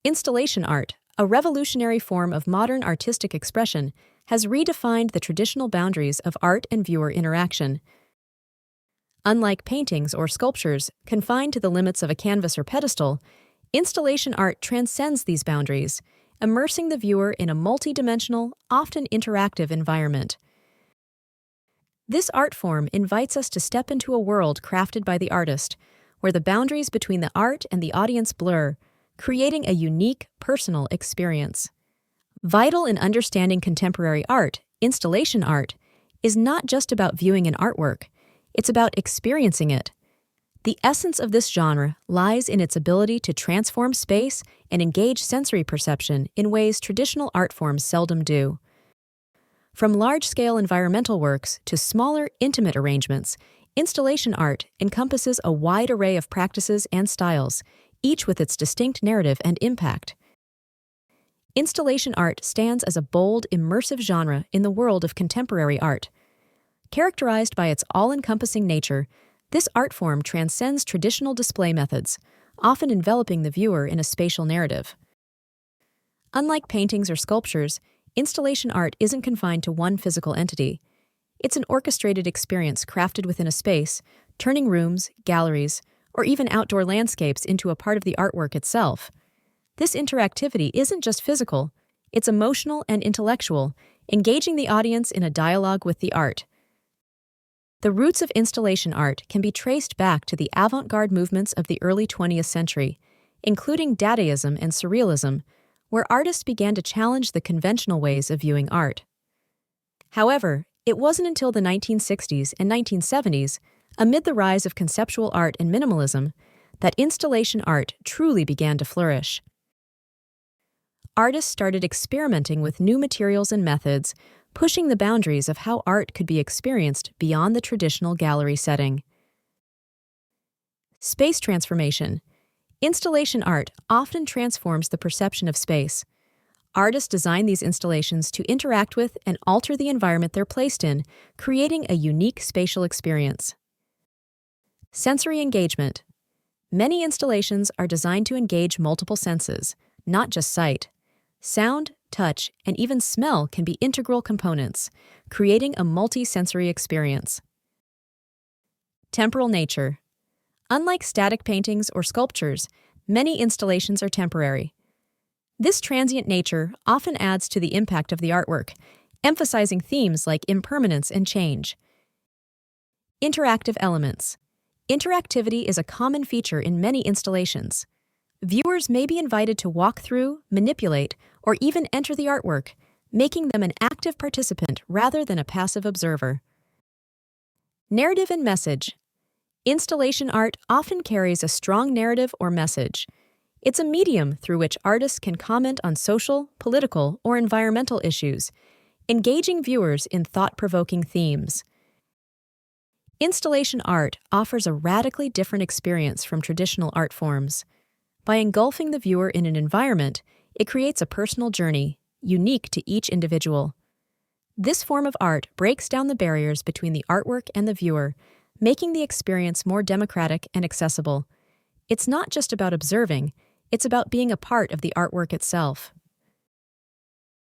Installation art, a revolutionary form of modern artistic expression, has redefined the traditional boundaries of art and viewer interaction. Unlike paintings or sculptures confined to the limits of a canvas or pedestal, installation art transcends these boundaries, immersing the viewer in a multi-dimensional, often interactive environment. This art form invites us to step into a world crafted by the artist, where the boundaries between the art and the audience blur, creating a unique, personal experience. Vital in understanding contemporary art, installation art is not just about viewing an artwork, it's about experiencing it. The essence of this genre lies in its ability to transform space and engage sensory perception in ways traditional art forms seldom do. From large-scale environmental works to smaller, intimate arrangements, installation art encompasses a wide array of practices and styles, each with its distinct narrative and impact. Installation art stands as a bold, immersive genre in the world of contemporary art. Characterized by its all-encompassing nature, this art form transcends traditional display methods, often enveloping the viewer in a spatial narrative. Unlike paintings or sculptures, installation art isn't confined to one physical entity. It's an orchestrated experience crafted within a space, turning rooms, galleries, or even outdoor landscapes into a part of the artwork itself. This interactivity isn't just physical, it's emotional and intellectual, engaging the audience in a dialogue with the art. The roots of installation art can be traced back to the avant-garde movements of the early 20th century, including Dadaism and Surrealism, where artists began to challenge the conventional ways of viewing art. However, it wasn't until the 1960s and 1970s, amid the rise of conceptual art and minimalism, that installation art truly began to flourish. Artists started experimenting with new materials and methods, pushing the boundaries of how art could be experienced beyond the traditional gallery setting. Space transformation. Installation art often transforms the perception of space. Artists design these installations to interact with and alter the environment they're placed in, creating a unique spatial experience. Sensory engagement. Many installations are designed to engage multiple senses, not just sight. Sound, touch, and even smell can be integral components, creating a multi-sensory experience. Temporal nature. Unlike static paintings or sculptures, many installations are temporary. This transient nature often adds to the impact of the artwork, emphasizing themes like impermanence and change. Interactive elements. Interactivity is a common feature in many installations. Viewers may be invited to walk through, manipulate, or even enter the artwork, making them an active participant rather than a passive observer. Narrative and message. Installation art often carries a strong narrative or message. It's a medium through which artists can comment on social, political, or environmental issues, engaging viewers in thought-provoking themes. Installation art offers a radically different experience from traditional art forms. By engulfing the viewer in an environment, it creates a personal journey, unique to each individual. This form of art breaks down the barriers between the artwork and the viewer, making the experience more democratic and accessible. It's not just about observing, it's about being a part of the artwork itself.